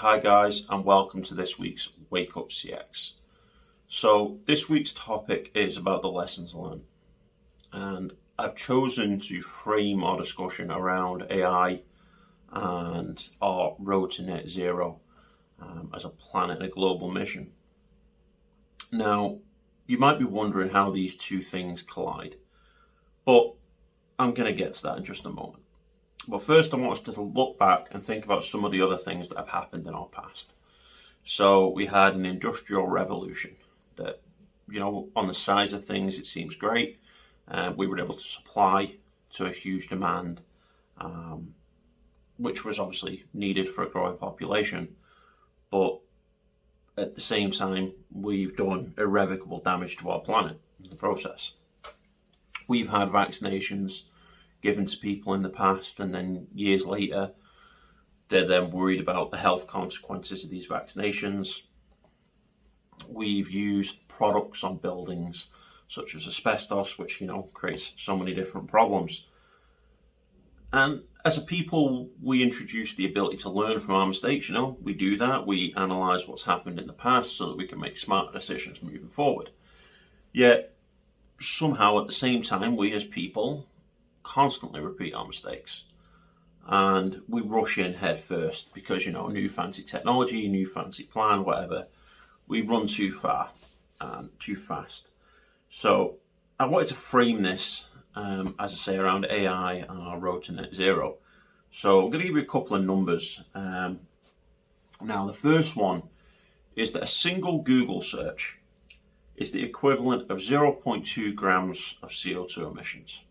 Hi guys, and welcome to this week's Wake Up CX. So this week's topic is about the lessons learned, and I've chosen to frame our discussion around AI and our road to net zero as a planet and a global mission. Now, you might be wondering how these two things collide, but I'm going to get to that in just a moment. But first, I want us to look back and think about some of the other things that have happened in our past. So we had an industrial revolution that, on the size of things, it seems great. We were able to supply to a huge demand, which was obviously needed for a growing population. But at the same time, we've done irrevocable damage to our planet in the process. We've had vaccinations given to people in the past, and then years later, they're then worried about the health consequences of these vaccinations. We've used products on buildings such as asbestos, which, creates so many different problems. And as a people, we introduce the ability to learn from our mistakes. We do that. We analyze what's happened in the past so that we can make smarter decisions moving forward. Yet, somehow at the same time, we as people constantly repeat our mistakes, and we rush in head first because new fancy technology, new fancy plan, whatever. We run too far and too fast. So I wanted to frame this as I say, around AI and our road to net zero. So I'm going to give you a couple of numbers. Now the first one is that a single Google search is the equivalent of 0.2 grams of CO2 emissions.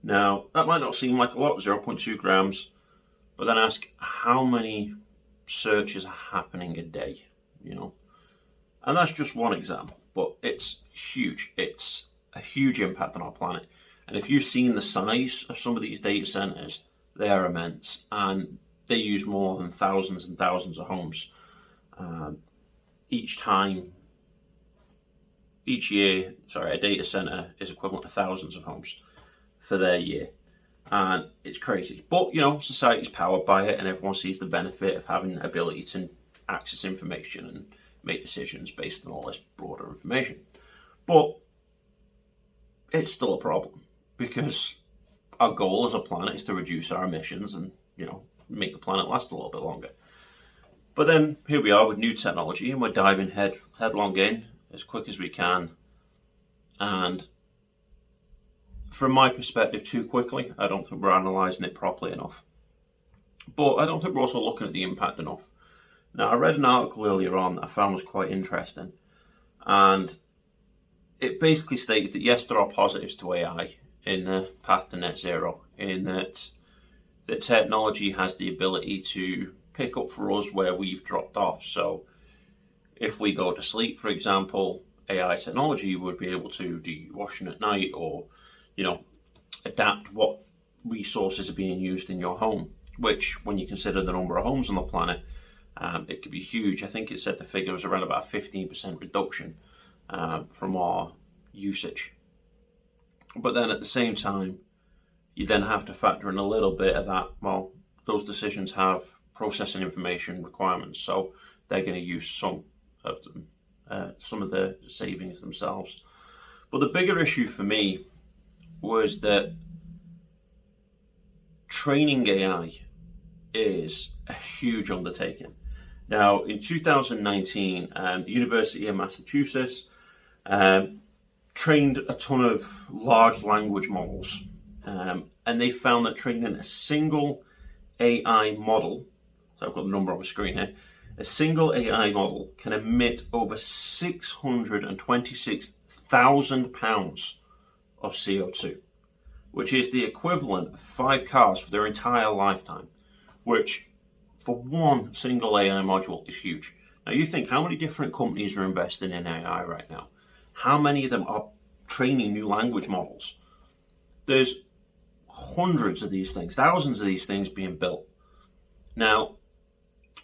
Now, that might not seem like a lot, 0.2 grams, but then ask how many searches are happening a day, And that's just one example, but it's huge. It's a huge impact on our planet. And if you've seen the size of some of these data centers, they are immense, and they use more than thousands and thousands of homes. Each year, a data center is equivalent to thousands of homes for their year, and it's crazy. But society's powered by it, and everyone sees the benefit of having the ability to access information and make decisions based on all this broader information. But it's still a problem, because our goal as a planet is to reduce our emissions and make the planet last a little bit longer. But then here we are with new technology, and we're diving headlong in as quick as we can, and from my perspective, too quickly. I don't think we're analysing it properly enough. But I don't think we're also looking at the impact enough. Now, I read an article earlier on that I found was quite interesting. And it basically stated that yes, there are positives to AI in the path to net zero, in that technology has the ability to pick up for us where we've dropped off. So if we go to sleep, for example, AI technology would be able to do your washing at night, or adapt what resources are being used in your home, which when you consider the number of homes on the planet, it could be huge. I think it said the figure was around about a 15% reduction from our usage. But then at the same time, you then have to factor in a little bit of that, those decisions have processing information requirements, so they're going to use some of the savings themselves. But the bigger issue for me was that training AI is a huge undertaking. Now, in 2019, the University of Massachusetts trained a ton of large language models, and they found that training a single AI model, so I've got the number on the screen here, a single AI model can emit over 626,000 pounds of CO2, which is the equivalent of 5 cars for their entire lifetime, which for one single AI module is huge. Now you think, how many different companies are investing in AI right now? How many of them are training new language models? There's hundreds of these things, thousands of these things being built. Now,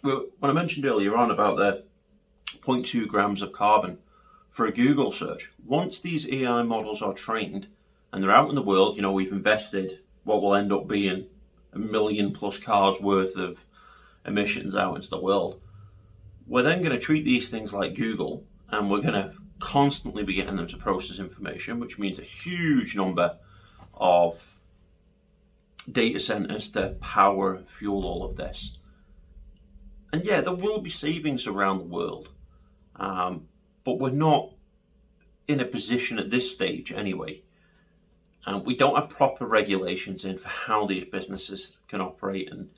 when I mentioned earlier on about the 0.2 grams of carbon for a Google search, once these AI models are trained and they're out in the world, we've invested what will end up being 1 million plus cars worth of emissions out into the world, we're then going to treat these things like Google, and we're going to constantly be getting them to process information, which means a huge number of data centers to power and fuel all of this. And yeah, there will be savings around the world, but we're not in a position at this stage anyway. We don't have proper regulations in for how these businesses can operate, and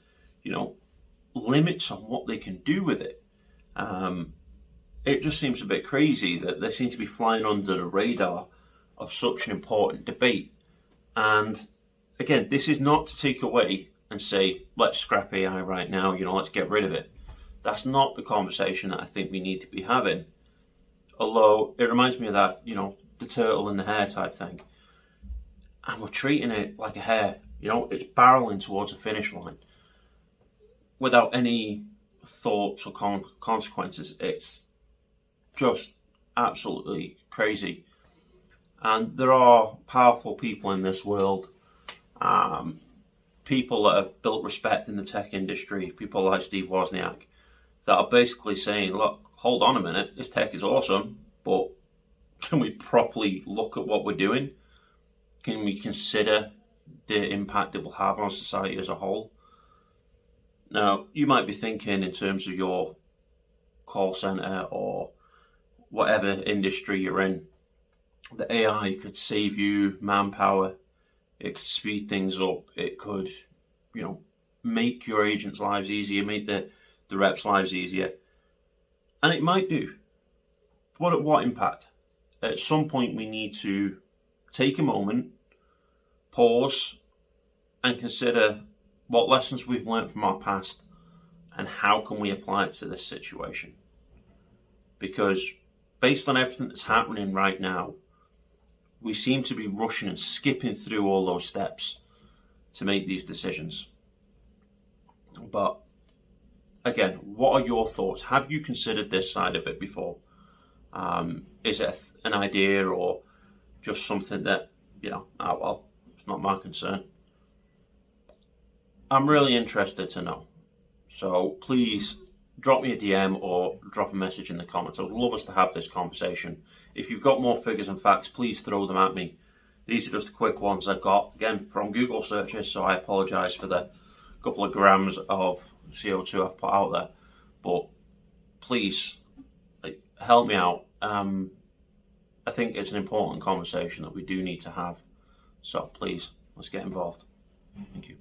limits on what they can do with it. It just seems a bit crazy that they seem to be flying under the radar of such an important debate. And again, this is not to take away and say, let's scrap AI right now, let's get rid of it. That's not the conversation that I think we need to be having. Although it reminds me of that, the turtle and the hare type thing. And we're treating it like a hare, it's barreling towards a finish line without any thoughts or consequences. It's just absolutely crazy. And there are powerful people in this world, people that have built respect in the tech industry, people like Steve Wozniak, that are basically saying, look, hold on a minute, this tech is awesome, but can we properly look at what we're doing? Can we consider the impact it will have on society as a whole? Now, you might be thinking in terms of your call center or whatever industry you're in, the AI could save you manpower, it could speed things up, it could, make your agents' lives easier, make the reps' lives easier. And it might do. But at what impact? At some point we need to take a moment, pause, and consider what lessons we've learned from our past and how can we apply it to this situation. Because based on everything that's happening right now, we seem to be rushing and skipping through all those steps to make these decisions. But again, what are your thoughts? Have you considered this side of it before? Is it an idea or just something that, well, it's not my concern? I'm really interested to know. So please drop me a DM or drop a message in the comments. I would love us to have this conversation. If you've got more figures and facts, please throw them at me. These are just the quick ones I got, again, from Google searches, so I apologise for the couple of grams of CO2 I've put out there. But please, help me out. I think it's an important conversation that we do need to have. So please, let's get involved. Thank you.